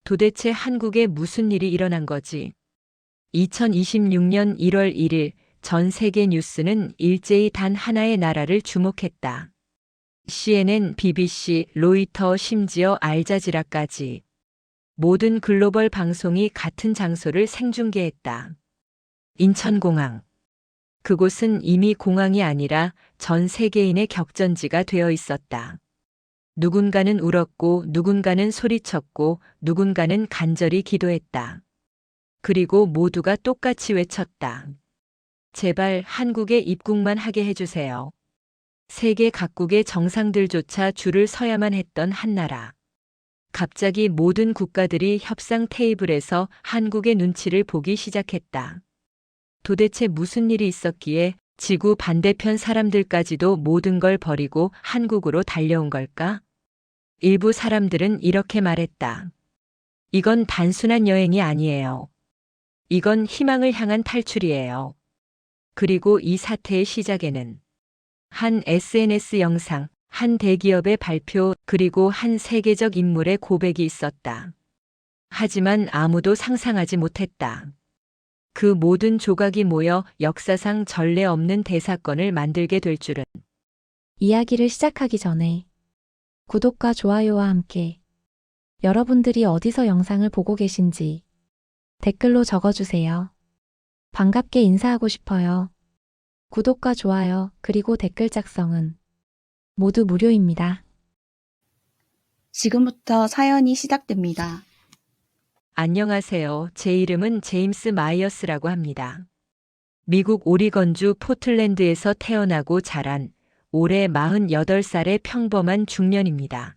도대체 한국에 무슨 일이 일어난 거지? 2026년 1월 1일 전 세계 뉴스는 일제히 단 하나의 나라를 주목했다. CNN, BBC, 로이터, 심지어 알자지라까지 모든 글로벌 방송이 같은 장소를 생중계했다. 인천공항. 그곳은 이미 공항이 아니라 전 세계인의 격전지가 되어 있었다. 누군가는 울었고 누군가는 소리쳤고 누군가는 간절히 기도했다. 그리고 모두가 똑같이 외쳤다. 제발 한국에 입국만 하게 해주세요. 세계 각국의 정상들조차 줄을 서야만 했던 한 나라. 갑자기 모든 국가들이 협상 테이블에서 한국의 눈치를 보기 시작했다. 도대체 무슨 일이 있었기에 지구 반대편 사람들까지도 모든 걸 버리고 한국으로 달려온 걸까? 일부 사람들은 이렇게 말했다. 이건 단순한 여행이 아니에요. 이건 희망을 향한 탈출이에요. 그리고 이 사태의 시작에는 한 SNS 영상, 한 대기업의 발표, 그리고 한 세계적 인물의 고백이 있었다. 하지만 아무도 상상하지 못했다. 그 모든 조각이 모여 역사상 전례 없는 대사건을 만들게 될 줄은. 이야기를 시작하기 전에 구독과 좋아요와 함께 여러분들이 어디서 영상을 보고 계신지 댓글로 적어주세요. 반갑게 인사하고 싶어요. 구독과 좋아요 그리고 댓글 작성은 모두 무료입니다. 지금부터 사연이 시작됩니다. 안녕하세요. 제 이름은 제임스 마이어스라고 합니다. 미국 오리건주 포틀랜드에서 태어나고 자란 올해 48살의 평범한 중년입니다.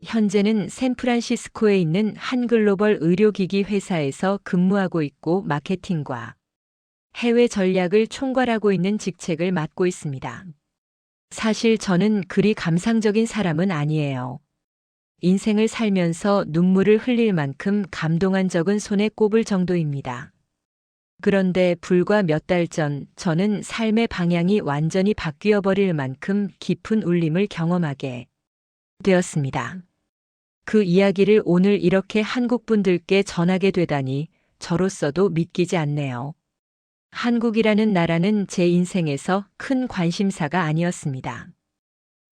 현재는 샌프란시스코에 있는 한 글로벌 의료기기 회사에서 근무하고 있고 마케팅과 해외 전략을 총괄하고 있는 직책을 맡고 있습니다. 사실 저는 그리 감상적인 사람은 아니에요. 인생을 살면서 눈물을 흘릴 만큼 감동한 적은 손에 꼽을 정도입니다. 그런데 불과 몇 달 전 저는 삶의 방향이 완전히 바뀌어 버릴 만큼 깊은 울림을 경험하게 되었습니다. 그 이야기를 오늘 이렇게 한국 분들께 전하게 되다니 저로서도 믿기지 않네요. 한국이라는 나라는 제 인생에서 큰 관심사가 아니었습니다.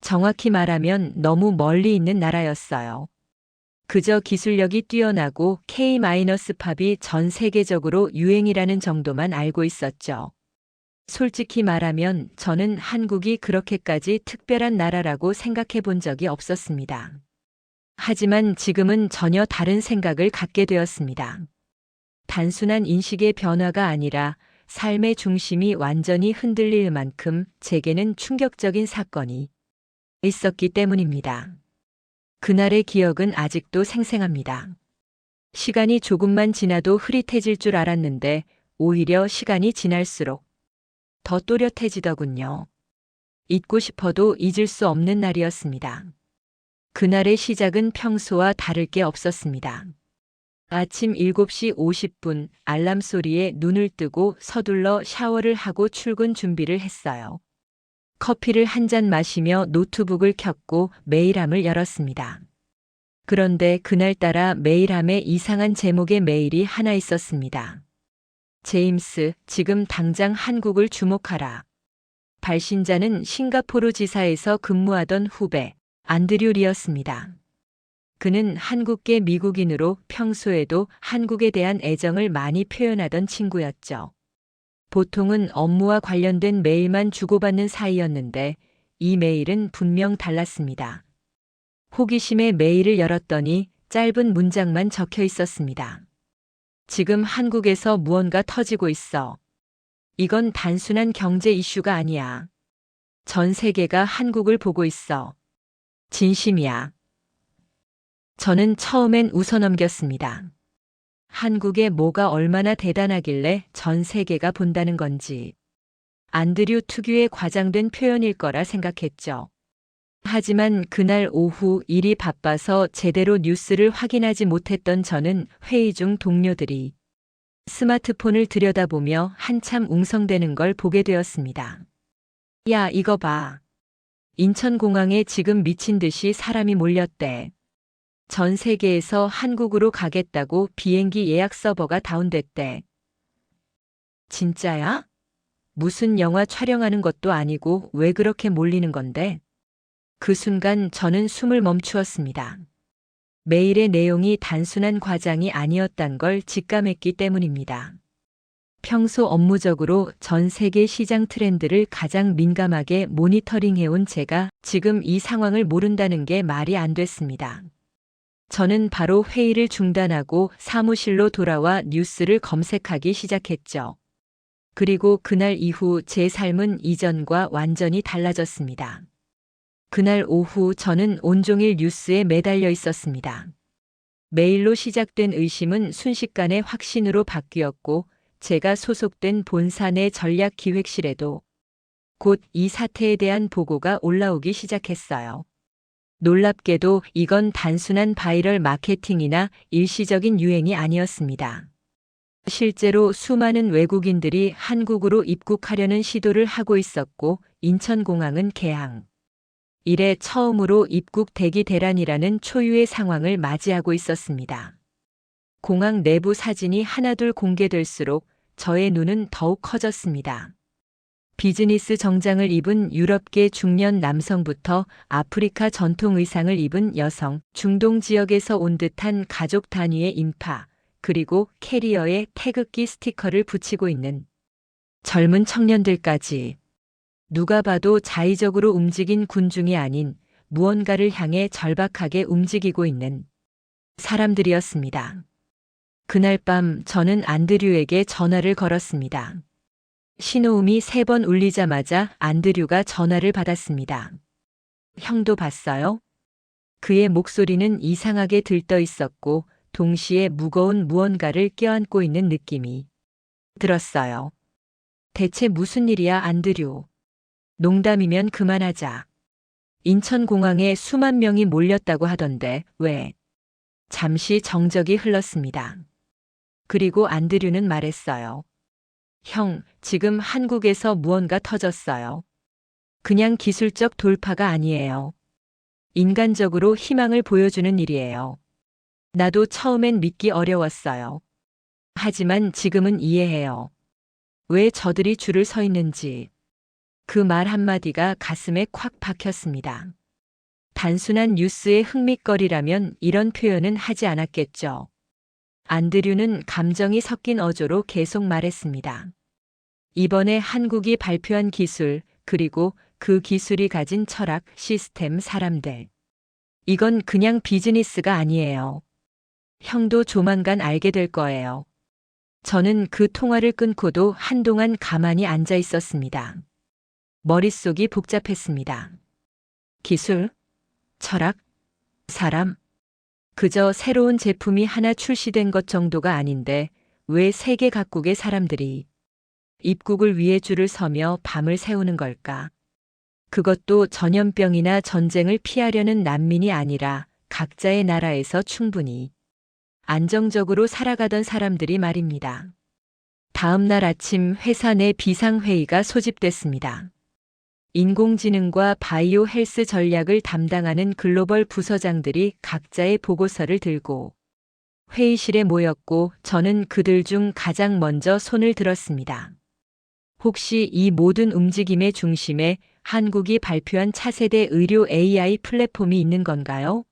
정확히 말하면 너무 멀리 있는 나라였어요. 그저 기술력이 뛰어나고 K-팝이 전 세계적으로 유행이라는 정도만 알고 있었죠. 솔직히 말하면 저는 한국이 그렇게까지 특별한 나라라고 생각해 본 적이 없었습니다. 하지만 지금은 전혀 다른 생각을 갖게 되었습니다. 단순한 인식의 변화가 아니라 삶의 중심이 완전히 흔들릴 만큼 제게는 충격적인 사건이 있었기 때문입니다. 그날의 기억은 아직도 생생합니다. 시간이 조금만 지나도 흐릿해질 줄 알았는데 오히려 시간이 지날수록 더 또렷해지더군요. 잊고 싶어도 잊을 수 없는 날이었습니다. 그날의 시작은 평소와 다를 게 없었습니다. 아침 7시 50분 알람 소리에 눈을 뜨고 서둘러 샤워를 하고 출근 준비를 했어요. 커피를 한 잔 마시며 노트북을 켰고 메일함을 열었습니다. 그런데 그날따라 메일함에 이상한 제목의 메일이 하나 있었습니다. 제임스, 지금 당장 한국을 주목하라. 발신자는 싱가포르 지사에서 근무하던 후배 안드류 리였습니다. 그는 한국계 미국인으로 평소에도 한국에 대한 애정을 많이 표현하던 친구였죠. 보통은 업무와 관련된 메일만 주고받는 사이였는데 이 메일은 분명 달랐습니다. 호기심에 메일을 열었더니 짧은 문장만 적혀 있었습니다. 지금 한국에서 무언가 터지고 있어. 이건 단순한 경제 이슈가 아니야. 전 세계가 한국을 보고 있어. 진심이야. 저는 처음엔 웃어넘겼습니다. 한국에 뭐가 얼마나 대단하길래 전 세계가 본다는 건지. 안드류 특유의 과장된 표현일 거라 생각했죠. 하지만 그날 오후 일이 바빠서 제대로 뉴스를 확인하지 못했던 저는 회의 중 동료들이 스마트폰을 들여다보며 한참 웅성대는 걸 보게 되었습니다. 야, 이거 봐. 인천공항에 지금 미친 듯이 사람이 몰렸대. 전 세계에서 한국으로 가겠다고 비행기 예약 서버가 다운됐대. 진짜야? 무슨 영화 촬영하는 것도 아니고 왜 그렇게 몰리는 건데? 그 순간 저는 숨을 멈추었습니다. 메일의 내용이 단순한 과장이 아니었단 걸 직감했기 때문입니다. 평소 업무적으로 전 세계 시장 트렌드를 가장 민감하게 모니터링해온 제가 지금 이 상황을 모른다는 게 말이 안 됐습니다. 저는 바로 회의를 중단하고 사무실로 돌아와 뉴스를 검색하기 시작했죠. 그리고 그날 이후 제 삶은 이전과 완전히 달라졌습니다. 그날 오후 저는 온종일 뉴스에 매달려 있었습니다. 메일로 시작된 의심은 순식간에 확신으로 바뀌었고 제가 소속된 본사 내 전략기획실에도 곧 이 사태에 대한 보고가 올라오기 시작했어요. 놀랍게도 이건 단순한 바이럴 마케팅이나 일시적인 유행이 아니었습니다. 실제로 수많은 외국인들이 한국으로 입국하려는 시도를 하고 있었고 인천공항은 개항 이래 처음으로 입국 대기 대란이라는 초유의 상황을 맞이하고 있었습니다. 공항 내부 사진이 하나둘 공개될수록 저의 눈은 더욱 커졌습니다. 비즈니스 정장을 입은 유럽계 중년 남성부터 아프리카 전통 의상을 입은 여성, 중동 지역에서 온 듯한 가족 단위의 인파, 그리고 캐리어에 태극기 스티커를 붙이고 있는 젊은 청년들까지 누가 봐도 자의적으로 움직인 군중이 아닌 무언가를 향해 절박하게 움직이고 있는 사람들이었습니다. 그날 밤 저는 안드류에게 전화를 걸었습니다. 신호음이 3번 울리자마자 안드류가 전화를 받았습니다. 형도 봤어요? 그의 목소리는 이상하게 들떠 있었고 동시에 무거운 무언가를 껴안고 있는 느낌이 들었어요. 대체 무슨 일이야, 안드류? 농담이면 그만하자. 인천공항에 수만 명이 몰렸다고 하던데 왜? 잠시 정적이 흘렀습니다. 그리고 안드류는 말했어요. 형, 지금 한국에서 무언가 터졌어요. 그냥 기술적 돌파가 아니에요. 인간적으로 희망을 보여주는 일이에요. 나도 처음엔 믿기 어려웠어요. 하지만 지금은 이해해요. 왜 저들이 줄을 서 있는지. 그 말 한마디가 가슴에 콱 박혔습니다. 단순한 뉴스의 흥미거리라면 이런 표현은 하지 않았겠죠. 안드류는 감정이 섞인 어조로 계속 말했습니다. 이번에 한국이 발표한 기술, 그리고 그 기술이 가진 철학, 시스템, 사람들. 이건 그냥 비즈니스가 아니에요. 형도 조만간 알게 될 거예요. 저는 그 통화를 끊고도 한동안 가만히 앉아 있었습니다. 머릿속이 복잡했습니다. 기술, 철학, 사람. 그저 새로운 제품이 하나 출시된 것 정도가 아닌데 왜 세계 각국의 사람들이 입국을 위해 줄을 서며 밤을 새우는 걸까? 그것도 전염병이나 전쟁을 피하려는 난민이 아니라 각자의 나라에서 충분히 안정적으로 살아가던 사람들이 말입니다. 다음 날 아침 회사 내 비상회의가 소집됐습니다. 인공지능과 바이오 헬스 전략을 담당하는 글로벌 부서장들이 각자의 보고서를 들고 회의실에 모였고 저는 그들 중 가장 먼저 손을 들었습니다. 혹시 이 모든 움직임의 중심에 한국이 발표한 차세대 의료 AI 플랫폼이 있는 건가요?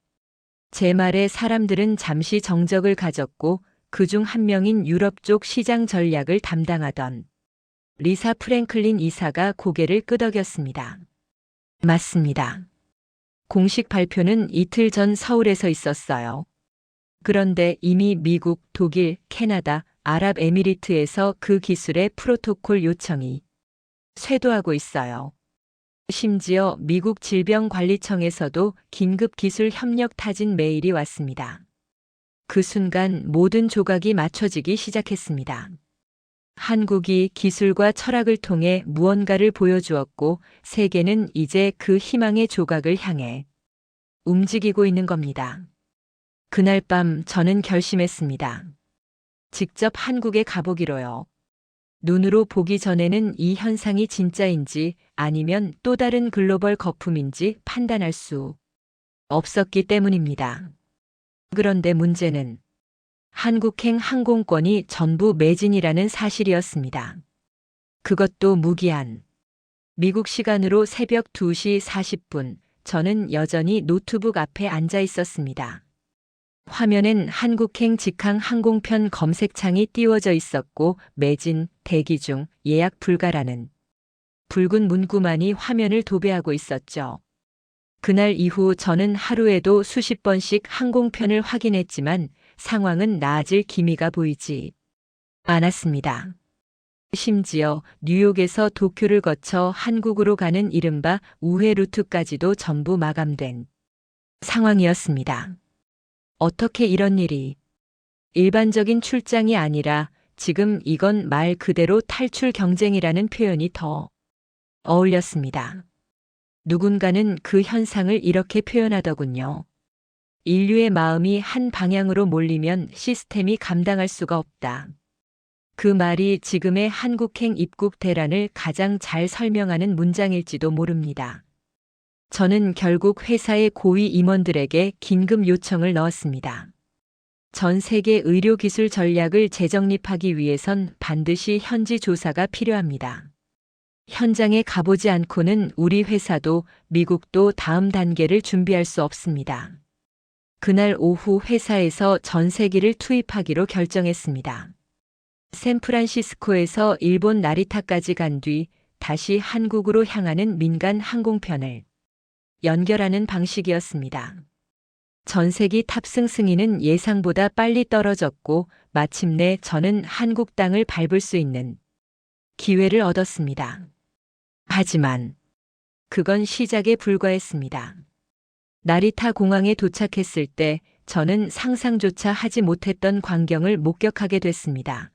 제 말에 사람들은 잠시 정적을 가졌고 그중 한 명인 유럽 쪽 시장 전략을 담당하던 리사 프랭클린 이사가 고개를 끄덕였습니다. 맞습니다. 공식 발표는 이틀 전 서울에서 있었어요. 그런데 이미 미국, 독일, 캐나다, 아랍에미리트에서 그 기술의 프로토콜 요청이 쇄도하고 있어요. 심지어 미국 질병관리청에서도 긴급 기술 협력 타진 메일이 왔습니다. 그 순간 모든 조각이 맞춰지기 시작했습니다. 한국이 기술과 철학을 통해 무언가를 보여주었고 세계는 이제 그 희망의 조각을 향해 움직이고 있는 겁니다. 그날 밤 저는 결심했습니다. 직접 한국에 가보기로요. 눈으로 보기 전에는 이 현상이 진짜인지 아니면 또 다른 글로벌 거품인지 판단할 수 없었기 때문입니다. 그런데 문제는 한국행 항공권이 전부 매진이라는 사실이었습니다. 그것도 무기한. 미국 시간으로 새벽 2시 40분, 저는 여전히 노트북 앞에 앉아 있었습니다. 화면엔 한국행 직항 항공편 검색창이 띄워져 있었고 매진, 대기 중, 예약 불가라는 붉은 문구만이 화면을 도배하고 있었죠. 그날 이후 저는 하루에도 수십 번씩 항공편을 확인했지만 상황은 나아질 기미가 보이지 않았습니다. 심지어 뉴욕에서 도쿄를 거쳐 한국으로 가는 이른바 우회 루트까지도 전부 마감된 상황이었습니다. 어떻게 이런 일이? 일반적인 출장이 아니라 지금 이건 말 그대로 탈출 경쟁이라는 표현이 더 어울렸습니다. 누군가는 그 현상을 이렇게 표현하더군요. 인류의 마음이 한 방향으로 몰리면 시스템이 감당할 수가 없다. 그 말이 지금의 한국행 입국 대란을 가장 잘 설명하는 문장일지도 모릅니다. 저는 결국 회사의 고위 임원들에게 긴급 요청을 넣었습니다. 전 세계 의료기술 전략을 재정립하기 위해선 반드시 현지 조사가 필요합니다. 현장에 가보지 않고는 우리 회사도 미국도 다음 단계를 준비할 수 없습니다. 그날 오후 회사에서 전세기를 투입하기로 결정했습니다. 샌프란시스코에서 일본 나리타까지 간 뒤 다시 한국으로 향하는 민간 항공편을 연결하는 방식이었습니다. 전세기 탑승 승인은 예상보다 빨리 떨어졌고 마침내 저는 한국 땅을 밟을 수 있는 기회를 얻었습니다. 하지만 그건 시작에 불과했습니다. 나리타 공항에 도착했을 때 저는 상상조차 하지 못했던 광경을 목격하게 됐습니다.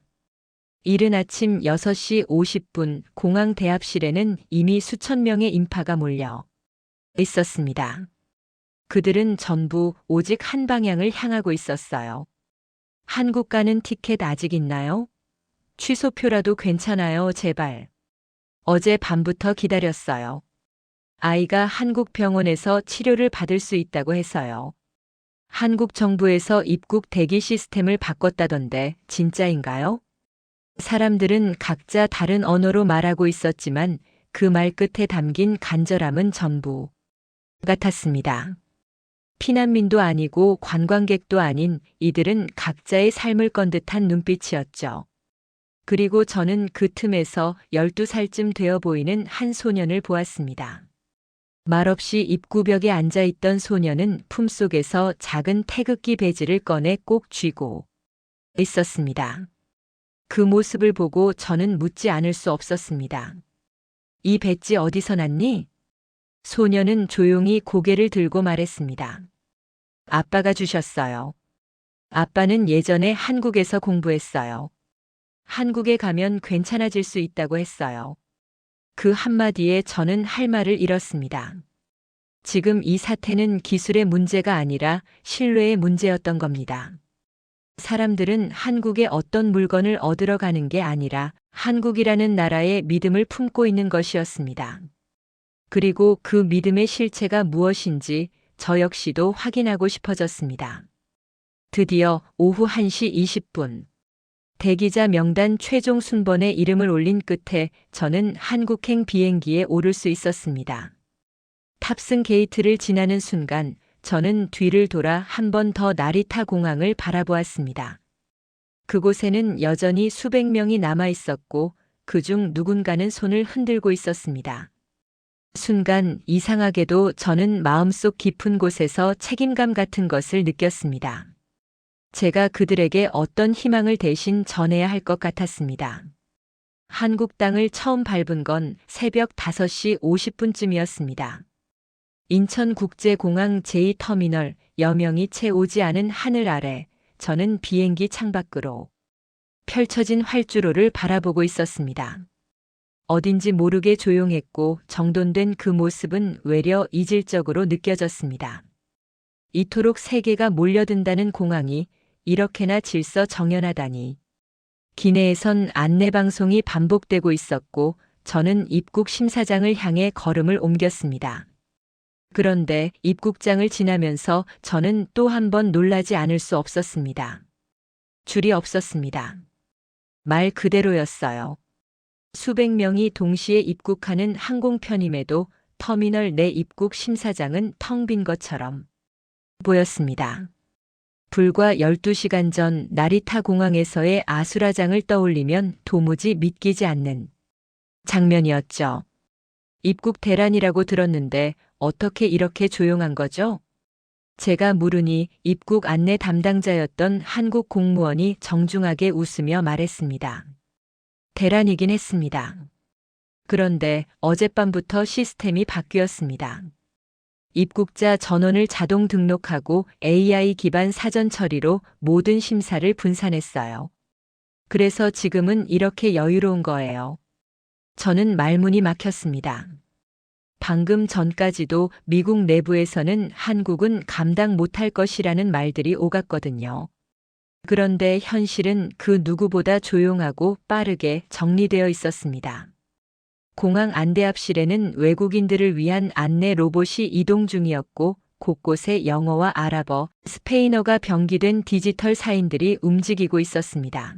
이른 아침 6시 50분 공항 대합실에는 이미 수천 명의 인파가 몰려 있었습니다. 그들은 전부 오직 한 방향을 향하고 있었어요. 한국 가는 티켓 아직 있나요? 취소표라도 괜찮아요, 제발. 어제 밤부터 기다렸어요. 아이가 한국 병원에서 치료를 받을 수 있다고 해서요. 한국 정부에서 입국 대기 시스템을 바꿨다던데 진짜인가요? 사람들은 각자 다른 언어로 말하고 있었지만 그 말 끝에 담긴 간절함은 전부 같았습니다. 피난민도 아니고 관광객도 아닌 이들은 각자의 삶을 건 듯한 눈빛이었죠. 그리고 저는 그 틈에서 12살쯤 되어 보이는 한 소년을 보았습니다. 말없이 입구벽에 앉아있던 소년은 품속에서 작은 태극기 배지를 꺼내 꼭 쥐고 있었습니다. 그 모습을 보고 저는 묻지 않을 수 없었습니다. 이 배지 어디서 났니? 소년은 조용히 고개를 들고 말했습니다. 아빠가 주셨어요. 아빠는 예전에 한국에서 공부했어요. 한국에 가면 괜찮아질 수 있다고 했어요. 그 한마디에 저는 할 말을 잃었습니다. 지금 이 사태는 기술의 문제가 아니라 신뢰의 문제였던 겁니다. 사람들은 한국에 어떤 물건을 얻으러 가는 게 아니라 한국이라는 나라에 믿음을 품고 있는 것이었습니다. 그리고 그 믿음의 실체가 무엇인지 저 역시도 확인하고 싶어졌습니다. 드디어 오후 1시 20분. 대기자 명단 최종 순번에 이름을 올린 끝에 저는 한국행 비행기에 오를 수 있었습니다. 탑승 게이트를 지나는 순간 저는 뒤를 돌아 한 번 더 나리타 공항을 바라보았습니다. 그곳에는 여전히 수백 명이 남아 있었고 그중 누군가는 손을 흔들고 있었습니다. 순간 이상하게도 저는 마음속 깊은 곳에서 책임감 같은 것을 느꼈습니다. 제가 그들에게 어떤 희망을 대신 전해야 할 것 같았습니다. 한국 땅을 처음 밟은 건 새벽 5시 50분쯤이었습니다. 인천국제공항 제2터미널 여명이 채 오지 않은 하늘 아래 저는 비행기 창밖으로 펼쳐진 활주로를 바라보고 있었습니다. 어딘지 모르게 조용했고 정돈된 그 모습은 외려 이질적으로 느껴졌습니다. 이토록 세계가 몰려든다는 공항이 이렇게나 질서정연하다니. 기내에선 안내방송이 반복되고 있었고 저는 입국 심사장을 향해 걸음을 옮겼습니다. 그런데 입국장을 지나면서 저는 또 한 번 놀라지 않을 수 없었습니다. 줄이 없었습니다. 말 그대로였어요. 수백 명이 동시에 입국하는 항공편임에도 터미널 내 입국 심사장은 텅 빈 것처럼 보였습니다. 불과 12시간 전 나리타 공항에서의 아수라장을 떠올리면 도무지 믿기지 않는 장면이었죠. 입국 대란이라고 들었는데 어떻게 이렇게 조용한 거죠? 제가 물으니 입국 안내 담당자였던 한국 공무원이 정중하게 웃으며 말했습니다. 대란이긴 했습니다. 그런데 어젯밤부터 시스템이 바뀌었습니다. 입국자 전원을 자동 등록하고 AI 기반 사전 처리로 모든 심사를 분산했어요. 그래서 지금은 이렇게 여유로운 거예요. 저는 말문이 막혔습니다. 방금 전까지도 미국 내부에서는 한국은 감당 못할 것이라는 말들이 오갔거든요. 그런데 현실은 그 누구보다 조용하고 빠르게 정리되어 있었습니다. 공항 안대합실에는 외국인들을 위한 안내 로봇이 이동 중이었고 곳곳에 영어와 아랍어, 스페인어가 병기된 디지털 사인들이 움직이고 있었습니다.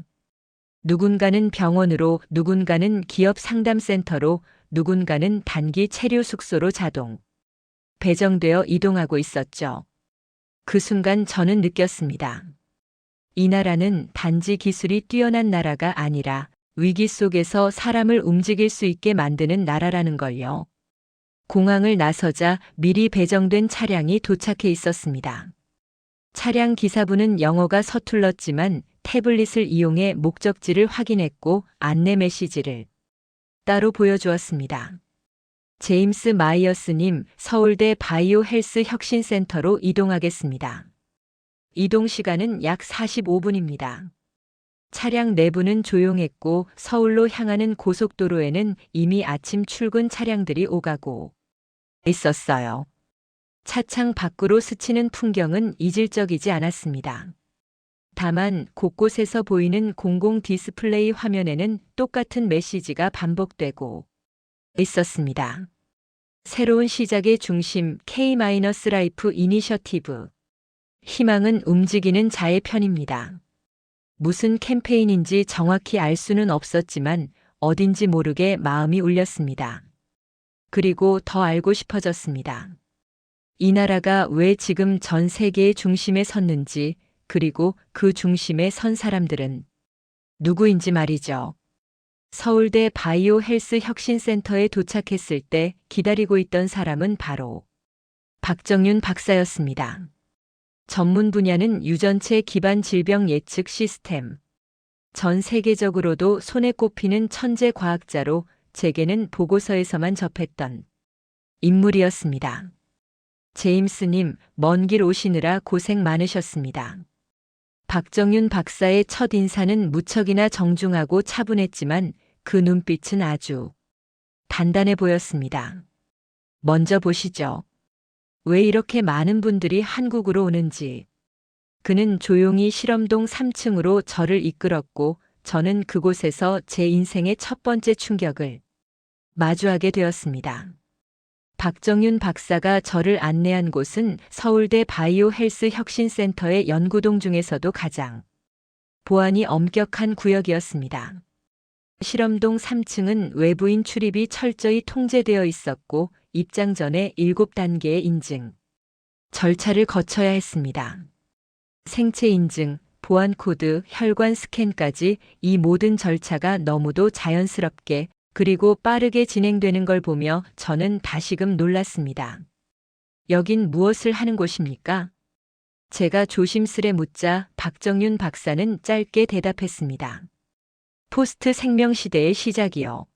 누군가는 병원으로, 누군가는 기업 상담센터로, 누군가는 단기 체류 숙소로 자동 배정되어 이동하고 있었죠. 그 순간 저는 느꼈습니다. 이 나라는 단지 기술이 뛰어난 나라가 아니라 위기 속에서 사람을 움직일 수 있게 만드는 나라라는 걸요. 공항을 나서자 미리 배정된 차량이 도착해 있었습니다. 차량 기사분은 영어가 서툴렀지만 태블릿을 이용해 목적지를 확인했고 안내 메시지를 따로 보여주었습니다. 제임스 마이어스님, 서울대 바이오 헬스 혁신센터로 이동하겠습니다. 이동 시간은 약 45분입니다. 차량 내부는 조용했고 서울로 향하는 고속도로에는 이미 아침 출근 차량들이 오가고 있었어요. 차창 밖으로 스치는 풍경은 이질적이지 않았습니다. 다만 곳곳에서 보이는 공공 디스플레이 화면에는 똑같은 메시지가 반복되고 있었습니다. 새로운 시작의 중심 K-라이프 이니셔티브. 희망은 움직이는 자의 편입니다. 무슨 캠페인인지 정확히 알 수는 없었지만 어딘지 모르게 마음이 울렸습니다. 그리고 더 알고 싶어졌습니다. 이 나라가 왜 지금 전 세계의 중심에 섰는지, 그리고 그 중심에 선 사람들은 누구인지 말이죠. 서울대 바이오 헬스 혁신센터에 도착했을 때 기다리고 있던 사람은 바로 박정윤 박사였습니다. 전문 분야는 유전체 기반 질병 예측 시스템. 전 세계적으로도 손에 꼽히는 천재 과학자로 제게는 보고서에서만 접했던 인물이었습니다. 제임스님, 먼 길 오시느라 고생 많으셨습니다. 박정윤 박사의 첫 인사는 무척이나 정중하고 차분했지만 그 눈빛은 아주 단단해 보였습니다. 먼저 보시죠. 왜 이렇게 많은 분들이 한국으로 오는지. 그는 조용히 실험동 3층으로 저를 이끌었고 저는 그곳에서 제 인생의 첫 번째 충격을 마주하게 되었습니다. 박정윤 박사가 저를 안내한 곳은 서울대 바이오 헬스 혁신센터의 연구동 중에서도 가장 보안이 엄격한 구역이었습니다. 실험동 3층은 외부인 출입이 철저히 통제되어 있었고 입장 전에 7단계의 인증 절차를 거쳐야 했습니다. 생체 인증, 보안 코드, 혈관 스캔까지 이 모든 절차가 너무도 자연스럽게 그리고 빠르게 진행되는 걸 보며 저는 다시금 놀랐습니다. 여긴 무엇을 하는 곳입니까? 제가 조심스레 묻자 박정윤 박사는 짧게 대답했습니다. 포스트 생명 시대의 시작이요.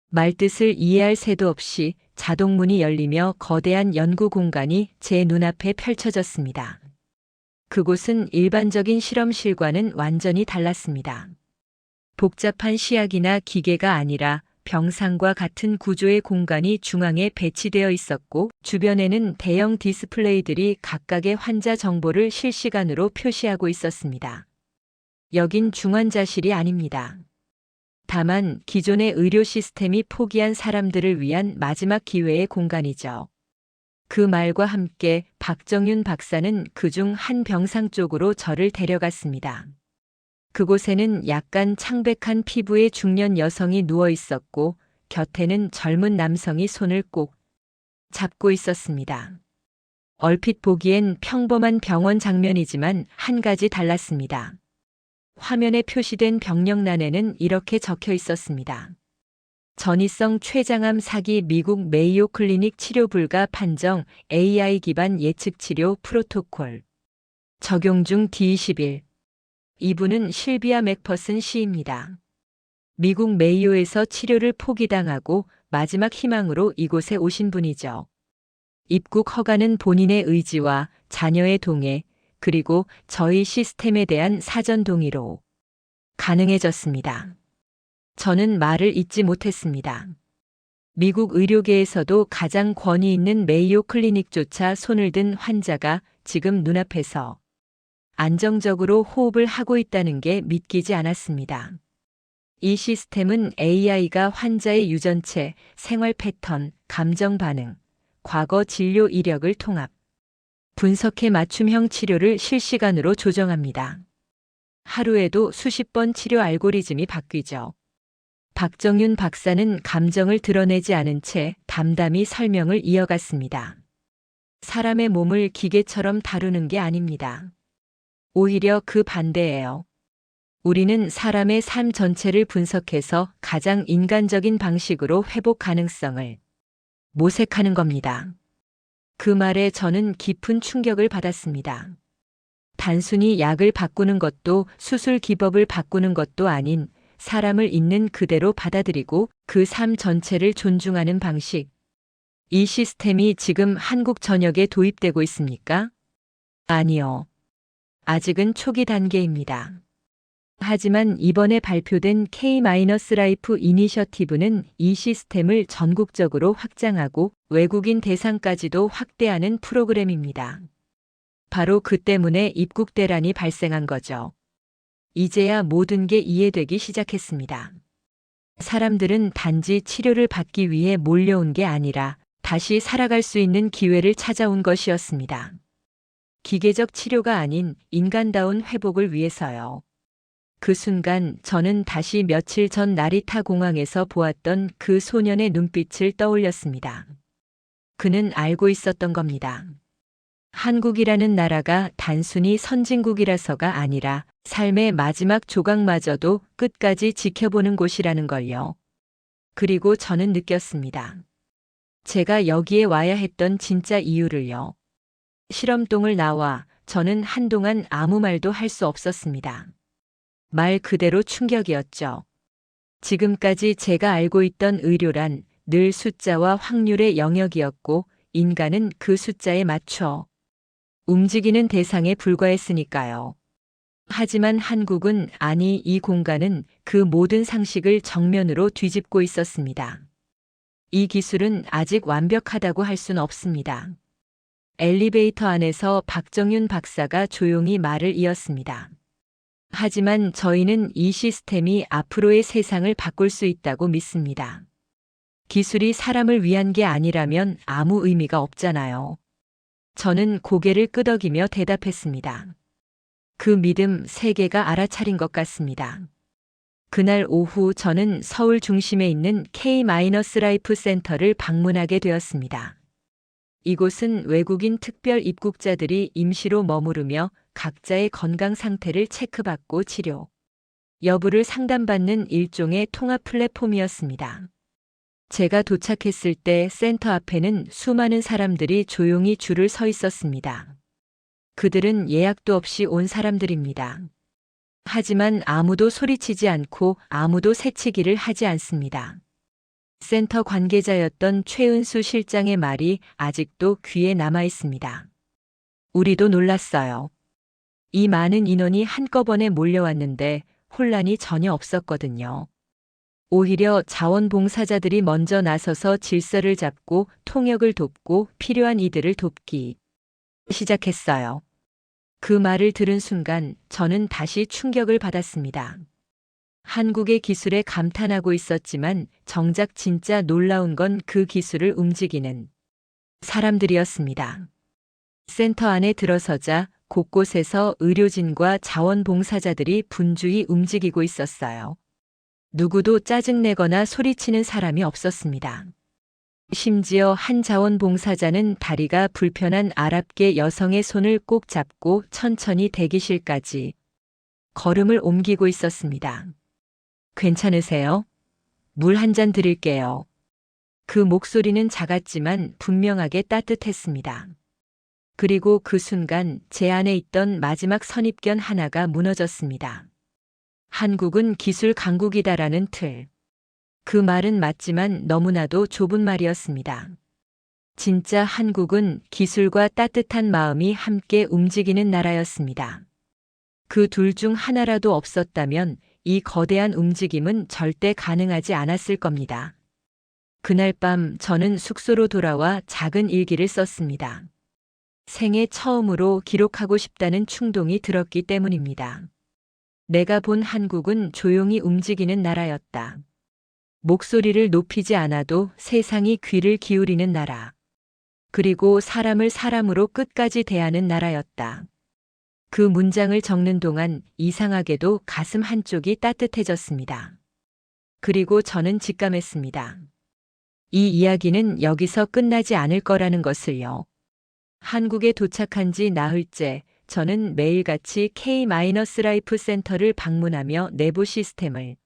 말뜻을 이해할 새도 없이 자동문이 열리며 거대한 연구 공간이 제 눈앞에 펼쳐졌습니다. 그곳은 일반적인 실험실과는 완전히 달랐습니다. 복잡한 시약이나 기계가 아니라 병상과 같은 구조의 공간이 중앙에 배치되어 있었고 주변에는 대형 디스플레이들이 각각의 환자 정보를 실시간으로 표시하고 있었습니다. 여긴 중환자실이 아닙니다. 다만 기존의 의료 시스템이 포기한 사람들을 위한 마지막 기회의 공간이죠. 그 말과 함께 박정윤 박사는 그중 한 병상 쪽으로 저를 데려갔습니다. 그곳에는 약간 창백한 피부의 중년 여성이 누워 있었고 곁에는 젊은 남성이 손을 꼭 잡고 있었습니다. 얼핏 보기엔 평범한 병원 장면이지만 한 가지 달랐습니다. 화면에 표시된 병력란에는 이렇게 적혀 있었습니다. 전이성 췌장암 사기 미국 메이오 클리닉 치료 불가 판정 AI 기반 예측 치료 프로토콜. 적용 중 D21. 이분은 실비아 맥퍼슨 씨입니다. 미국 메이오에서 치료를 포기당하고 마지막 희망으로 이곳에 오신 분이죠. 입국 허가는 본인의 의지와 자녀의 동의, 그리고 저희 시스템에 대한 사전 동의로 가능해졌습니다. 저는 말을 잇지 못했습니다. 미국 의료계에서도 가장 권위 있는 메이오 클리닉조차 손을 든 환자가 지금 눈앞에서 안정적으로 호흡을 하고 있다는 게 믿기지 않았습니다. 이 시스템은 AI가 환자의 유전체, 생활 패턴, 감정 반응, 과거 진료 이력을 통합, 분석해 맞춤형 치료를 실시간으로 조정합니다. 하루에도 수십 번 치료 알고리즘이 바뀌죠. 박정윤 박사는 감정을 드러내지 않은 채 담담히 설명을 이어갔습니다. 사람의 몸을 기계처럼 다루는 게 아닙니다. 오히려 그 반대예요. 우리는 사람의 삶 전체를 분석해서 가장 인간적인 방식으로 회복 가능성을 모색하는 겁니다. 그 말에 저는 깊은 충격을 받았습니다. 단순히 약을 바꾸는 것도 수술 기법을 바꾸는 것도 아닌 사람을 있는 그대로 받아들이고 그 삶 전체를 존중하는 방식. 이 시스템이 지금 한국 전역에 도입되고 있습니까? 아니요. 아직은 초기 단계입니다. 하지만 이번에 발표된 K-라이프 이니셔티브는 이 시스템을 전국적으로 확장하고 외국인 대상까지도 확대하는 프로그램입니다. 바로 그 때문에 입국 대란이 발생한 거죠. 이제야 모든 게 이해되기 시작했습니다. 사람들은 단지 치료를 받기 위해 몰려온 게 아니라 다시 살아갈 수 있는 기회를 찾아온 것이었습니다. 기계적 치료가 아닌 인간다운 회복을 위해서요. 그 순간 저는 다시 며칠 전 나리타 공항에서 보았던 그 소년의 눈빛을 떠올렸습니다. 그는 알고 있었던 겁니다. 한국이라는 나라가 단순히 선진국이라서가 아니라 삶의 마지막 조각마저도 끝까지 지켜보는 곳이라는 걸요. 그리고 저는 느꼈습니다. 제가 여기에 와야 했던 진짜 이유를요. 실험동을 나와 저는 한동안 아무 말도 할 수 없었습니다. 말 그대로 충격이었죠. 지금까지 제가 알고 있던 의료란 늘 숫자와 확률의 영역이었고 인간은 그 숫자에 맞춰 움직이는 대상에 불과했으니까요. 하지만 한국은 아니 이 공간은 그 모든 상식을 정면으로 뒤집고 있었습니다. 이 기술은 아직 완벽하다고 할 수는 없습니다. 엘리베이터 안에서 박정윤 박사가 조용히 말을 이었습니다. 하지만 저희는 이 시스템이 앞으로의 세상을 바꿀 수 있다고 믿습니다. 기술이 사람을 위한 게 아니라면 아무 의미가 없잖아요. 저는 고개를 끄덕이며 대답했습니다. 그 믿음 세계가 알아차린 것 같습니다. 그날 오후 저는 서울 중심에 있는 K-라이프 센터를 방문하게 되었습니다. 이곳은 외국인 특별 입국자들이 임시로 머무르며 각자의 건강 상태를 체크받고 치료 여부를 상담받는 일종의 통합 플랫폼이었습니다. 제가 도착했을 때 센터 앞에는 수많은 사람들이 조용히 줄을 서 있었습니다. 그들은 예약도 없이 온 사람들입니다. 하지만 아무도 소리치지 않고 아무도 새치기를 하지 않습니다. 센터 관계자였던 최은수 실장의 말이 아직도 귀에 남아 있습니다. 우리도 놀랐어요. 이 많은 인원이 한꺼번에 몰려왔는데 혼란이 전혀 없었거든요. 오히려 자원봉사자들이 먼저 나서서 질서를 잡고 통역을 돕고 필요한 이들을 돕기 시작했어요. 그 말을 들은 순간 저는 다시 충격을 받았습니다. 한국의 기술에 감탄하고 있었지만 정작 진짜 놀라운 건 그 기술을 움직이는 사람들이었습니다. 센터 안에 들어서자 곳곳에서 의료진과 자원봉사자들이 분주히 움직이고 있었어요. 누구도 짜증내거나 소리치는 사람이 없었습니다. 심지어 한 자원봉사자는 다리가 불편한 아랍계 여성의 손을 꼭 잡고 천천히 대기실까지 걸음을 옮기고 있었습니다. 괜찮으세요? 물 한 잔 드릴게요. 그 목소리는 작았지만 분명하게 따뜻했습니다. 그리고 그 순간 제 안에 있던 마지막 선입견 하나가 무너졌습니다. 한국은 기술 강국이다라는 틀. 그 말은 맞지만 너무나도 좁은 말이었습니다. 진짜 한국은 기술과 따뜻한 마음이 함께 움직이는 나라였습니다. 그 둘 중 하나라도 없었다면 이 거대한 움직임은 절대 가능하지 않았을 겁니다. 그날 밤 저는 숙소로 돌아와 작은 일기를 썼습니다. 생애 처음으로 기록하고 싶다는 충동이 들었기 때문입니다. 내가 본 한국은 조용히 움직이는 나라였다. 목소리를 높이지 않아도 세상이 귀를 기울이는 나라. 그리고 사람을 사람으로 끝까지 대하는 나라였다. 그 문장을 적는 동안 이상하게도 가슴 한쪽이 따뜻해졌습니다. 그리고 저는 직감했습니다. 이 이야기는 여기서 끝나지 않을 거라는 것을요. 한국에 도착한 지 나흘째 저는 매일같이 K-라이프 센터를 방문하며 내부 시스템을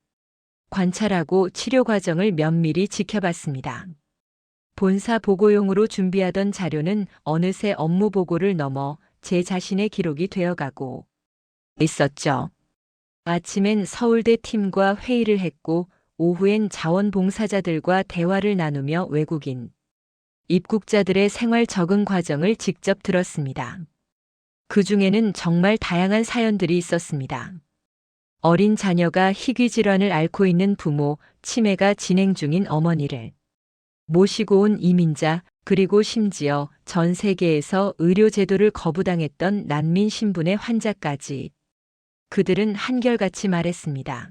관찰하고 치료 과정을 면밀히 지켜봤습니다. 본사 보고용으로 준비하던 자료는 어느새 업무 보고를 넘어 제 자신의 기록이 되어가고 있었죠. 아침엔 서울대 팀과 회의를 했고 오후엔 자원봉사자들과 대화를 나누며 외국인 입국자들의 생활 적응 과정을 직접 들었습니다. 그 중에는 정말 다양한 사연들이 있었습니다. 어린 자녀가 희귀 질환을 앓고 있는 부모, 치매가 진행 중인 어머니를 모시고 온 이민자, 그리고 심지어 전 세계에서 의료 제도를 거부당했던 난민 신분의 환자까지. 그들은 한결같이 말했습니다.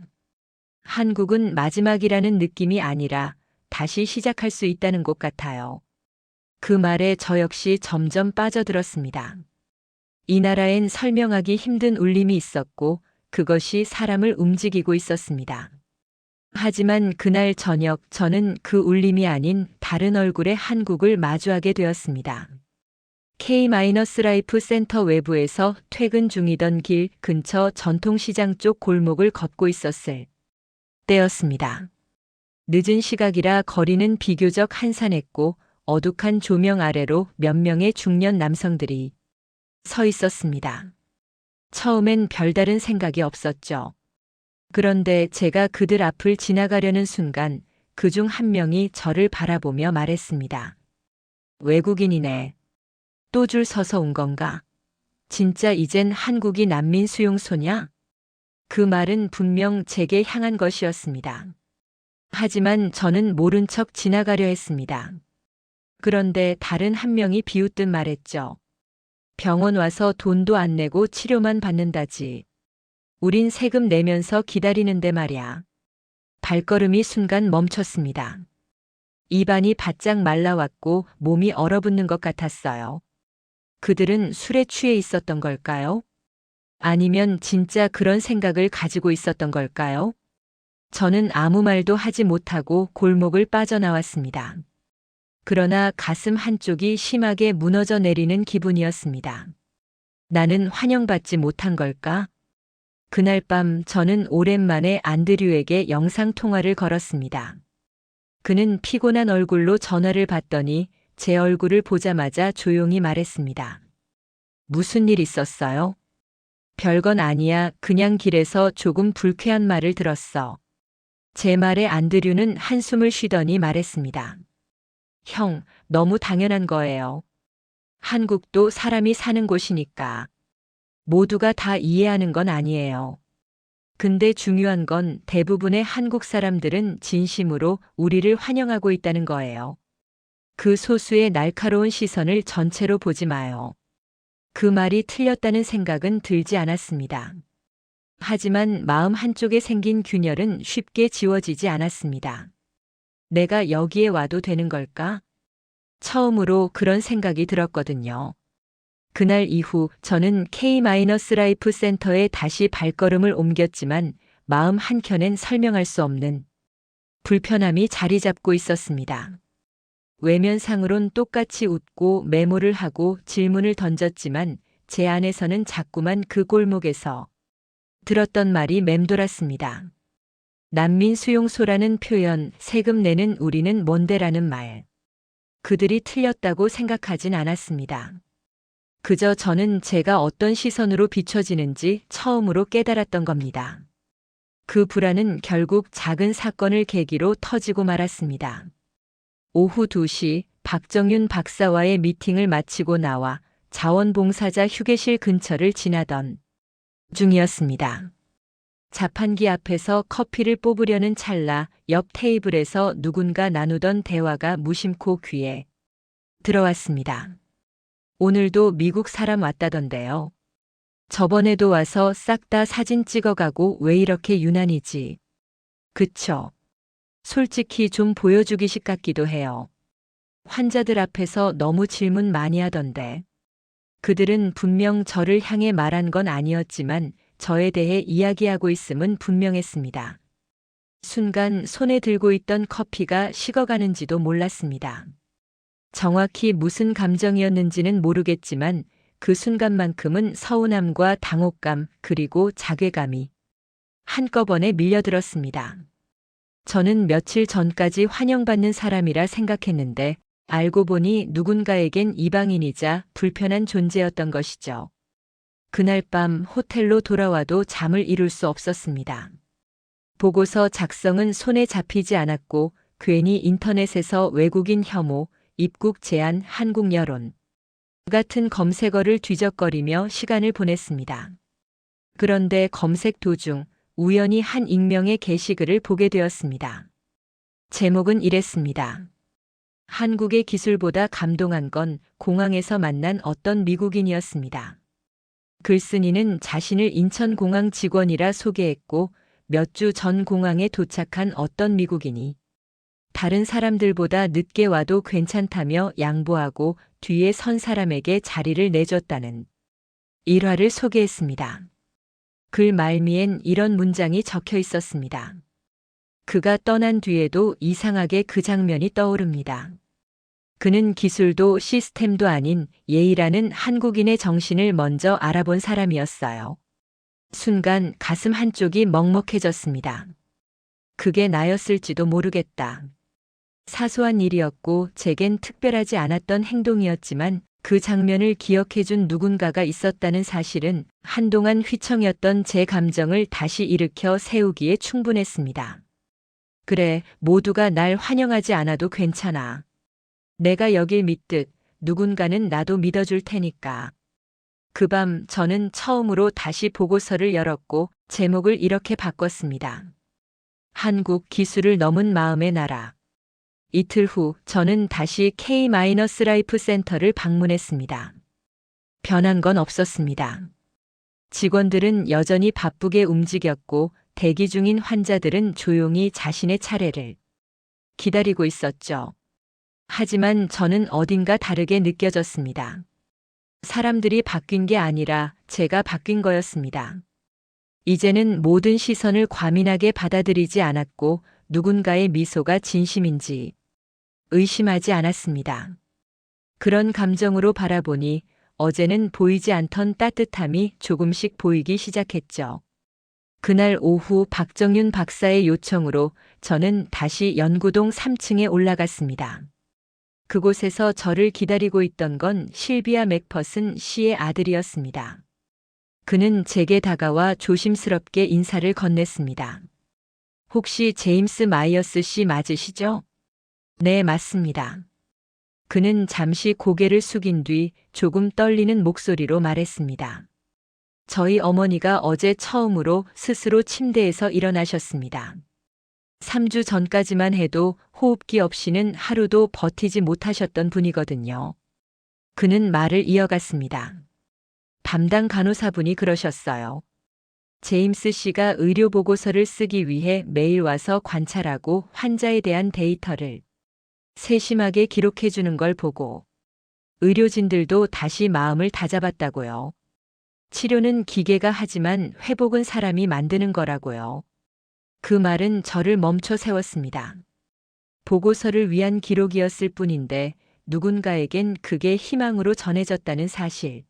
한국은 마지막이라는 느낌이 아니라 다시 시작할 수 있다는 곳 같아요. 그 말에 저 역시 점점 빠져들었습니다. 이 나라엔 설명하기 힘든 울림이 있었고 그것이 사람을 움직이고 있었습니다. 하지만 그날 저녁 저는 그 울림이 아닌 다른 얼굴의 한국을 마주하게 되었습니다. K-라이프 센터 외부에서 퇴근 중이던 길 근처 전통시장 쪽 골목을 걷고 있었을 때였습니다. 늦은 시각이라 거리는 비교적 한산했고 어둑한 조명 아래로 몇 명의 중년 남성들이 서 있었습니다. 처음엔 별다른 생각이 없었죠. 그런데 제가 그들 앞을 지나가려는 순간 그중 한 명이 저를 바라보며 말했습니다. 외국인이네. 또 줄 서서 온 건가? 진짜 이젠 한국이 난민 수용소냐? 그 말은 분명 제게 향한 것이었습니다. 하지만 저는 모른 척 지나가려 했습니다. 그런데 다른 한 명이 비웃듯 말했죠. 병원 와서 돈도 안 내고 치료만 받는다지. 우린 세금 내면서 기다리는데 말야. 발걸음이 순간 멈췄습니다. 입안이 바짝 말라왔고 몸이 얼어붙는 것 같았어요. 그들은 술에 취해 있었던 걸까요? 아니면 진짜 그런 생각을 가지고 있었던 걸까요? 저는 아무 말도 하지 못하고 골목을 빠져나왔습니다. 그러나 가슴 한쪽이 심하게 무너져 내리는 기분이었습니다. 나는 환영받지 못한 걸까? 그날 밤 저는 오랜만에 안드류에게 영상통화를 걸었습니다. 그는 피곤한 얼굴로 전화를 받더니 제 얼굴을 보자마자 조용히 말했습니다. 무슨 일 있었어요? 별건 아니야. 그냥 길에서 조금 불쾌한 말을 들었어. 제 말에 안드류는 한숨을 쉬더니 말했습니다. 형, 너무 당연한 거예요. 한국도 사람이 사는 곳이니까. 모두가 다 이해하는 건 아니에요. 근데 중요한 건 대부분의 한국 사람들은 진심으로 우리를 환영하고 있다는 거예요. 그 소수의 날카로운 시선을 전체로 보지 마요. 그 말이 틀렸다는 생각은 들지 않았습니다. 하지만 마음 한쪽에 생긴 균열은 쉽게 지워지지 않았습니다. 내가 여기에 와도 되는 걸까? 처음으로 그런 생각이 들었거든요. 그날 이후 저는 K-라이프 센터에 다시 발걸음을 옮겼지만 마음 한켠엔 설명할 수 없는 불편함이 자리 잡고 있었습니다. 외면상으론 똑같이 웃고 메모를 하고 질문을 던졌지만 제 안에서는 자꾸만 그 골목에서 들었던 말이 맴돌았습니다. 난민 수용소라는 표현, 세금 내는 우리는 뭔데라는 말. 그들이 틀렸다고 생각하진 않았습니다. 그저 저는 제가 어떤 시선으로 비춰지는지 처음으로 깨달았던 겁니다. 그 불안은 결국 작은 사건을 계기로 터지고 말았습니다. 오후 2시 박정윤 박사와의 미팅을 마치고 나와 자원봉사자 휴게실 근처를 지나던 중이었습니다. 자판기 앞에서 커피를 뽑으려는 찰나 옆 테이블에서 누군가 나누던 대화가 무심코 귀에 들어왔습니다. 오늘도 미국 사람 왔다던데요. 저번에도 와서 싹 다 사진 찍어가고 왜 이렇게 유난이지? 그쵸? 솔직히 좀 보여주기식 같기도 해요. 환자들 앞에서 너무 질문 많이 하던데. 그들은 분명 저를 향해 말한 건 아니었지만 저에 대해 이야기하고 있음은 분명했습니다. 순간 손에 들고 있던 커피가 식어가는지도 몰랐습니다. 정확히 무슨 감정이었는지는 모르겠지만 그 순간만큼은 서운함과 당혹감 그리고 자괴감이 한꺼번에 밀려들었습니다. 저는 며칠 전까지 환영받는 사람이라 생각했는데 알고 보니 누군가에겐 이방인이자 불편한 존재였던 것이죠. 그날 밤 호텔로 돌아와도 잠을 이룰 수 없었습니다. 보고서 작성은 손에 잡히지 않았고 괜히 인터넷에서 외국인 혐오, 입국 제한, 한국 여론 같은 검색어를 뒤적거리며 시간을 보냈습니다. 그런데 검색 도중 우연히 한 익명의 게시글을 보게 되었습니다. 제목은 이랬습니다. 한국의 기술보다 감동한 건 공항에서 만난 어떤 미국인이었습니다. 글쓴이는 자신을 인천공항 직원이라 소개했고 몇 주 전 공항에 도착한 어떤 미국인이 다른 사람들보다 늦게 와도 괜찮다며 양보하고 뒤에 선 사람에게 자리를 내줬다는 일화를 소개했습니다. 글 말미엔 이런 문장이 적혀 있었습니다. 그가 떠난 뒤에도 이상하게 그 장면이 떠오릅니다. 그는 기술도 시스템도 아닌 예의라는 한국인의 정신을 먼저 알아본 사람이었어요. 순간 가슴 한쪽이 먹먹해졌습니다. 그게 나였을지도 모르겠다. 사소한 일이었고 제겐 특별하지 않았던 행동이었지만 그 장면을 기억해준 누군가가 있었다는 사실은 한동안 휘청였던 제 감정을 다시 일으켜 세우기에 충분했습니다. 그래, 모두가 날 환영하지 않아도 괜찮아. 내가 여길 믿듯 누군가는 나도 믿어줄 테니까. 그 밤 저는 처음으로 다시 보고서를 열었고 제목을 이렇게 바꿨습니다. 한국 기술을 넘은 마음의 나라. 이틀 후 저는 다시 K-라이프 센터를 방문했습니다. 변한 건 없었습니다. 직원들은 여전히 바쁘게 움직였고 대기 중인 환자들은 조용히 자신의 차례를 기다리고 있었죠. 하지만 저는 어딘가 다르게 느껴졌습니다. 사람들이 바뀐 게 아니라 제가 바뀐 거였습니다. 이제는 모든 시선을 과민하게 받아들이지 않았고 누군가의 미소가 진심인지 의심하지 않았습니다. 그런 감정으로 바라보니 어제는 보이지 않던 따뜻함이 조금씩 보이기 시작했죠. 그날 오후 박정윤 박사의 요청으로 저는 다시 연구동 3층에 올라갔습니다. 그곳에서 저를 기다리고 있던 건 실비아 맥퍼슨 씨의 아들이었습니다. 그는 제게 다가와 조심스럽게 인사를 건넸습니다. 혹시 제임스 마이어스 씨 맞으시죠? 네, 맞습니다. 그는 잠시 고개를 숙인 뒤 조금 떨리는 목소리로 말했습니다. 저희 어머니가 어제 처음으로 스스로 침대에서 일어나셨습니다. 3주 전까지만 해도 호흡기 없이는 하루도 버티지 못하셨던 분이거든요. 그는 말을 이어갔습니다. 담당 간호사분이 그러셨어요. 제임스 씨가 의료 보고서를 쓰기 위해 매일 와서 관찰하고 환자에 대한 데이터를 세심하게 기록해주는 걸 보고 의료진들도 다시 마음을 다잡았다고요. 치료는 기계가 하지만 회복은 사람이 만드는 거라고요. 그 말은 저를 멈춰 세웠습니다. 보고서를 위한 기록이었을 뿐인데 누군가에겐 그게 희망으로 전해졌다는 사실.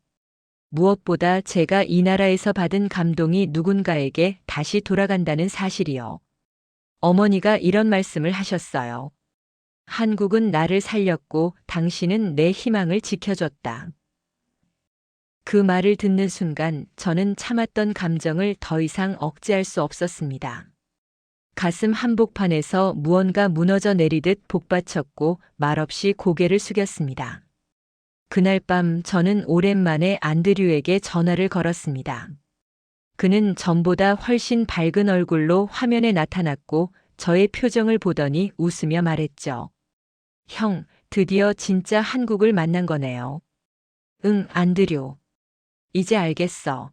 무엇보다 제가 이 나라에서 받은 감동이 누군가에게 다시 돌아간다는 사실이요. 어머니가 이런 말씀을 하셨어요. 한국은 나를 살렸고 당신은 내 희망을 지켜줬다. 그 말을 듣는 순간 저는 참았던 감정을 더 이상 억제할 수 없었습니다. 가슴 한복판에서 무언가 무너져 내리듯 복받쳤고 말없이 고개를 숙였습니다. 그날 밤 저는 오랜만에 안드류에게 전화를 걸었습니다. 그는 전보다 훨씬 밝은 얼굴로 화면에 나타났고 저의 표정을 보더니 웃으며 말했죠. 형, 드디어 진짜 한국을 만난 거네요. 응, 안드류. 이제 알겠어.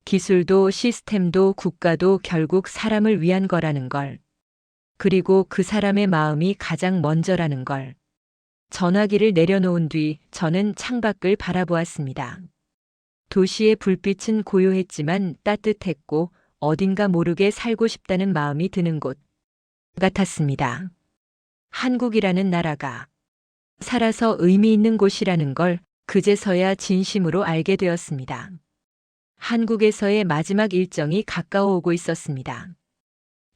기술도 시스템도 국가도 결국 사람을 위한 거라는 걸. 그리고 그 사람의 마음이 가장 먼저라는 걸. 전화기를 내려놓은 뒤 저는 창밖을 바라보았습니다. 도시의 불빛은 고요했지만 따뜻했고 어딘가 모르게 살고 싶다는 마음이 드는 곳 같았습니다. 한국이라는 나라가 살아서 의미 있는 곳이라는 걸 그제서야 진심으로 알게 되었습니다. 한국에서의 마지막 일정이 가까워오고 있었습니다.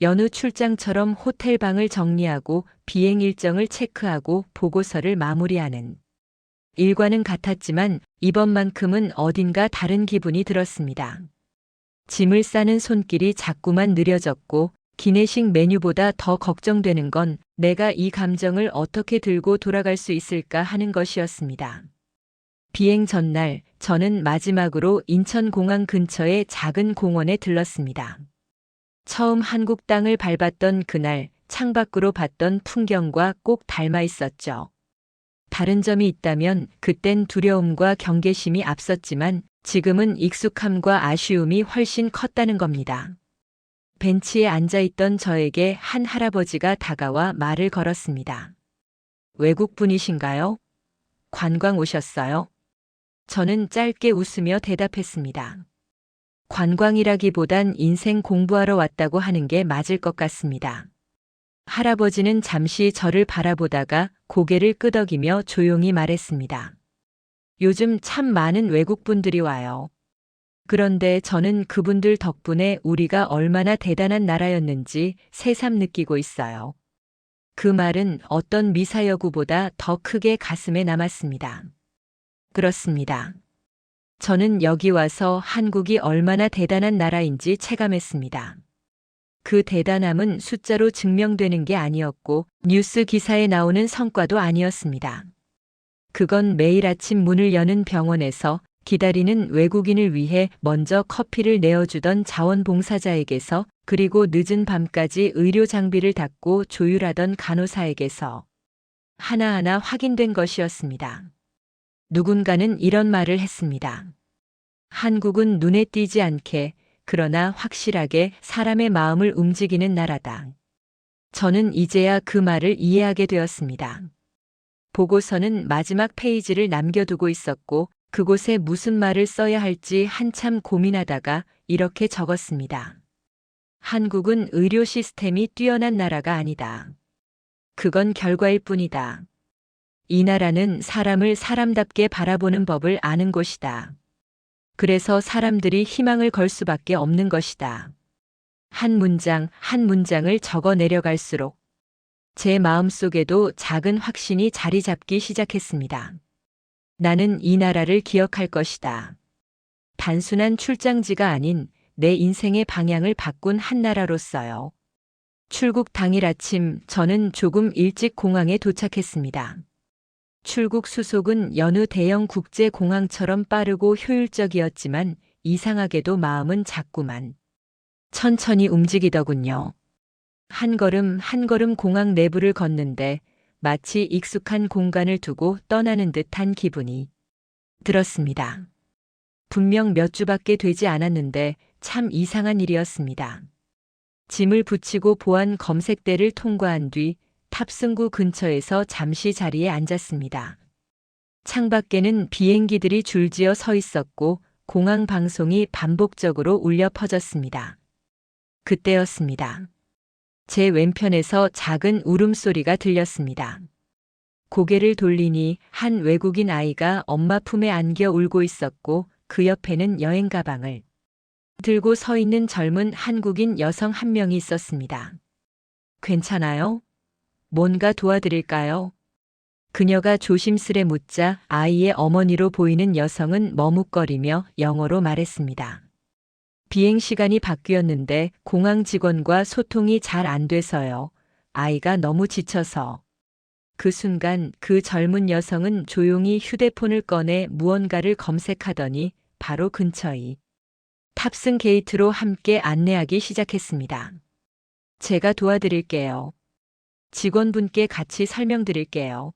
여느 출장처럼 호텔 방을 정리하고 비행 일정을 체크하고 보고서를 마무리하는 일과는 같았지만 이번만큼은 어딘가 다른 기분이 들었습니다. 짐을 싸는 손길이 자꾸만 느려졌고 기내식 메뉴보다 더 걱정되는 건 내가 이 감정을 어떻게 들고 돌아갈 수 있을까 하는 것이었습니다. 비행 전날 저는 마지막으로 인천공항 근처의 작은 공원에 들렀습니다. 처음 한국 땅을 밟았던 그날 창밖으로 봤던 풍경과 꼭 닮아 있었죠. 다른 점이 있다면 그땐 두려움과 경계심이 앞섰지만 지금은 익숙함과 아쉬움이 훨씬 컸다는 겁니다. 벤치에 앉아있던 저에게 한 할아버지가 다가와 말을 걸었습니다. 외국 분이신가요? 관광 오셨어요? 저는 짧게 웃으며 대답했습니다. 관광이라기보단 인생 공부하러 왔다고 하는 게 맞을 것 같습니다. 할아버지는 잠시 저를 바라보다가 고개를 끄덕이며 조용히 말했습니다. 요즘 참 많은 외국분들이 와요. 그런데 저는 그분들 덕분에 우리가 얼마나 대단한 나라였는지 새삼 느끼고 있어요. 그 말은 어떤 미사여구보다 더 크게 가슴에 남았습니다. 그렇습니다. 저는 여기 와서 한국이 얼마나 대단한 나라인지 체감했습니다. 그 대단함은 숫자로 증명되는 게 아니었고 뉴스 기사에 나오는 성과도 아니었습니다. 그건 매일 아침 문을 여는 병원에서 기다리는 외국인을 위해 먼저 커피를 내어주던 자원봉사자에게서 그리고 늦은 밤까지 의료 장비를 닦고 조율하던 간호사에게서 하나하나 확인된 것이었습니다. 누군가는 이런 말을 했습니다. 한국은 눈에 띄지 않게 그러나 확실하게 사람의 마음을 움직이는 나라다. 저는 이제야 그 말을 이해하게 되었습니다. 보고서는 마지막 페이지를 남겨두고 있었고 그곳에 무슨 말을 써야 할지 한참 고민하다가 이렇게 적었습니다. 한국은 의료 시스템이 뛰어난 나라가 아니다. 그건 결과일 뿐이다. 이 나라는 사람을 사람답게 바라보는 법을 아는 곳이다. 그래서 사람들이 희망을 걸 수밖에 없는 것이다. 한 문장 한 문장을 적어 내려갈수록 제 마음속에도 작은 확신이 자리 잡기 시작했습니다. 나는 이 나라를 기억할 것이다. 단순한 출장지가 아닌 내 인생의 방향을 바꾼 한 나라로서요. 출국 당일 아침 저는 조금 일찍 공항에 도착했습니다. 출국 수속은 여느 대형 국제공항처럼 빠르고 효율적이었지만 이상하게도 마음은 자꾸만 천천히 움직이더군요. 한 걸음 한 걸음 공항 내부를 걷는데 마치 익숙한 공간을 두고 떠나는 듯한 기분이 들었습니다. 분명 몇 주밖에 되지 않았는데 참 이상한 일이었습니다. 짐을 붙이고 보안 검색대를 통과한 뒤 탑승구 근처에서 잠시 자리에 앉았습니다. 창밖에는 비행기들이 줄지어 서 있었고 공항 방송이 반복적으로 울려 퍼졌습니다. 그때였습니다. 제 왼편에서 작은 울음소리가 들렸습니다. 고개를 돌리니 한 외국인 아이가 엄마 품에 안겨 울고 있었고 그 옆에는 여행 가방을 들고 서 있는 젊은 한국인 여성 한 명이 있었습니다. 괜찮아요? 뭔가 도와드릴까요? 그녀가 조심스레 묻자 아이의 어머니로 보이는 여성은 머뭇거리며 영어로 말했습니다. 비행 시간이 바뀌었는데 공항 직원과 소통이 잘 안 돼서요. 아이가 너무 지쳐서. 그 순간 그 젊은 여성은 조용히 휴대폰을 꺼내 무언가를 검색하더니 바로 근처의 탑승 게이트로 함께 안내하기 시작했습니다. 제가 도와드릴게요. 직원분께 같이 설명드릴게요.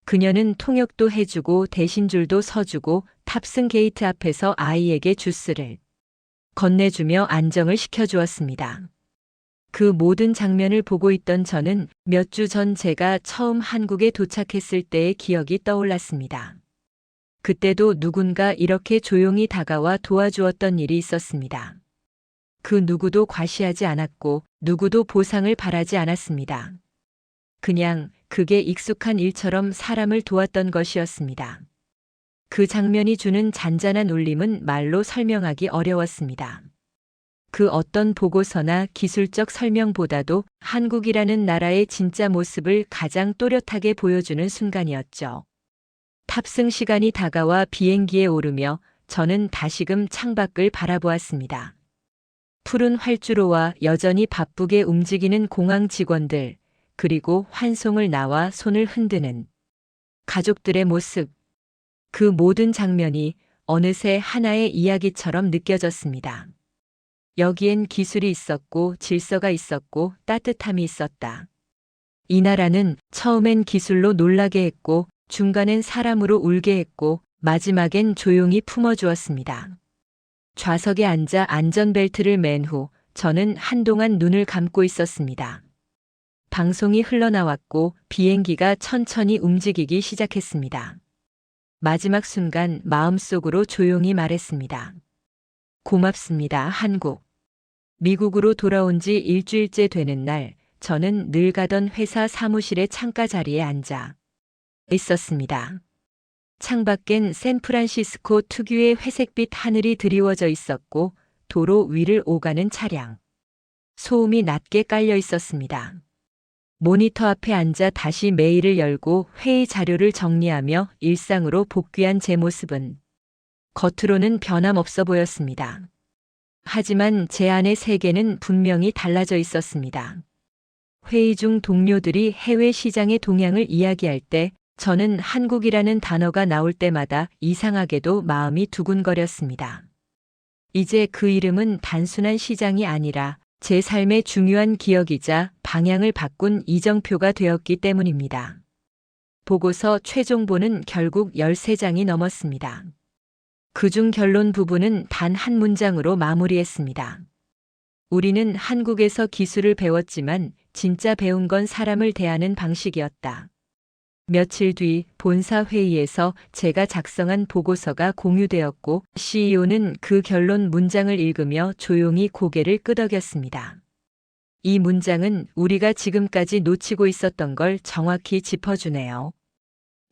그녀는 통역도 해주고 대신줄도 서주고 탑승 게이트 앞에서 아이에게 주스를 건네주며 안정을 시켜주었습니다. 그 모든 장면을 보고 있던 저는 몇 주 전 제가 처음 한국에 도착했을 때의 기억이 떠올랐습니다. 그때도 누군가 이렇게 조용히 다가와 도와주었던 일이 있었습니다. 그 누구도 과시하지 않았고 누구도 보상을 바라지 않았습니다. 그냥 그게 익숙한 일처럼 사람을 도왔던 것이었습니다. 그 장면이 주는 잔잔한 울림은 말로 설명하기 어려웠습니다. 그 어떤 보고서나 기술적 설명보다도 한국이라는 나라의 진짜 모습을 가장 또렷하게 보여주는 순간이었죠. 탑승 시간이 다가와 비행기에 오르며 저는 다시금 창밖을 바라보았습니다. 푸른 활주로와 여전히 바쁘게 움직이는 공항 직원들, 그리고 환송을 나와 손을 흔드는 가족들의 모습. 그 모든 장면이 어느새 하나의 이야기처럼 느껴졌습니다. 여기엔 기술이 있었고 질서가 있었고 따뜻함이 있었다. 이 나라는 처음엔 기술로 놀라게 했고 중간엔 사람으로 울게 했고 마지막엔 조용히 품어주었습니다. 좌석에 앉아 안전벨트를 맨 후 저는 한동안 눈을 감고 있었습니다. 방송이 흘러나왔고 비행기가 천천히 움직이기 시작했습니다. 마지막 순간 마음속으로 조용히 말했습니다. 고맙습니다, 한국. 미국으로 돌아온 지 일주일째 되는 날, 저는 늘 가던 회사 사무실의 창가 자리에 앉아 있었습니다. 창밖엔 샌프란시스코 특유의 회색빛 하늘이 드리워져 있었고 도로 위를 오가는 차량 소음이 낮게 깔려 있었습니다. 모니터 앞에 앉아 다시 메일을 열고 회의 자료를 정리하며 일상으로 복귀한 제 모습은 겉으로는 변함없어 보였습니다. 하지만 제 안의 세계는 분명히 달라져 있었습니다. 회의 중 동료들이 해외 시장의 동향을 이야기할 때 저는 한국이라는 단어가 나올 때마다 이상하게도 마음이 두근거렸습니다. 이제 그 이름은 단순한 시장이 아니라 제 삶의 중요한 기억이자 방향을 바꾼 이정표가 되었기 때문입니다. 보고서 최종본은 결국 13장이 넘었습니다. 그중 결론 부분은 단 한 문장으로 마무리했습니다. 우리는 한국에서 기술을 배웠지만 진짜 배운 건 사람을 대하는 방식이었다. 며칠 뒤 본사 회의에서 제가 작성한 보고서가 공유되었고 CEO는 그 결론 문장을 읽으며 조용히 고개를 끄덕였습니다. 이 문장은 우리가 지금까지 놓치고 있었던 걸 정확히 짚어주네요.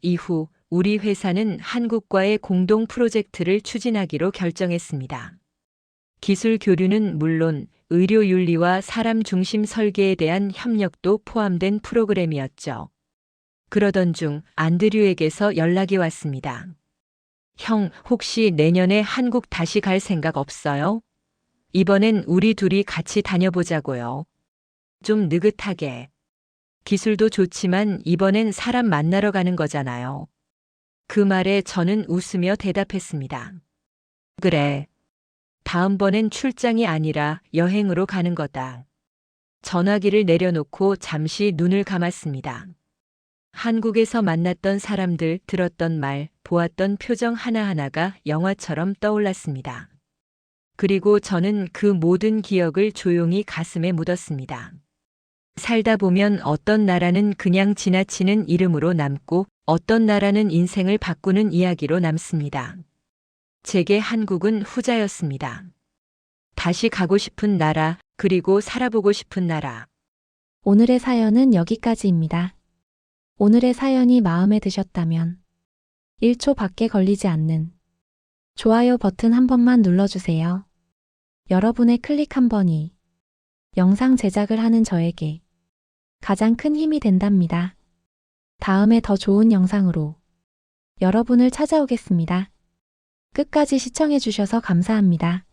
이후 우리 회사는 한국과의 공동 프로젝트를 추진하기로 결정했습니다. 기술 교류는 물론 의료 윤리와 사람 중심 설계에 대한 협력도 포함된 프로그램이었죠. 그러던 중 안드류에게서 연락이 왔습니다. 형, 혹시 내년에 한국 다시 갈 생각 없어요? 이번엔 우리 둘이 같이 다녀보자고요. 좀 느긋하게. 기술도 좋지만 이번엔 사람 만나러 가는 거잖아요. 그 말에 저는 웃으며 대답했습니다. 그래. 다음번엔 출장이 아니라 여행으로 가는 거다. 전화기를 내려놓고 잠시 눈을 감았습니다. 한국에서 만났던 사람들, 들었던 말, 보았던 표정 하나하나가 영화처럼 떠올랐습니다. 그리고 저는 그 모든 기억을 조용히 가슴에 묻었습니다. 살다 보면 어떤 나라는 그냥 지나치는 이름으로 남고 어떤 나라는 인생을 바꾸는 이야기로 남습니다. 제게 한국은 후자였습니다. 다시 가고 싶은 나라, 그리고 살아보고 싶은 나라. 오늘의 사연은 여기까지입니다. 오늘의 사연이 마음에 드셨다면 1초 밖에 걸리지 않는 좋아요 버튼 한 번만 눌러주세요. 여러분의 클릭 한 번이 영상 제작을 하는 저에게 가장 큰 힘이 된답니다. 다음에 더 좋은 영상으로 여러분을 찾아오겠습니다. 끝까지 시청해주셔서 감사합니다.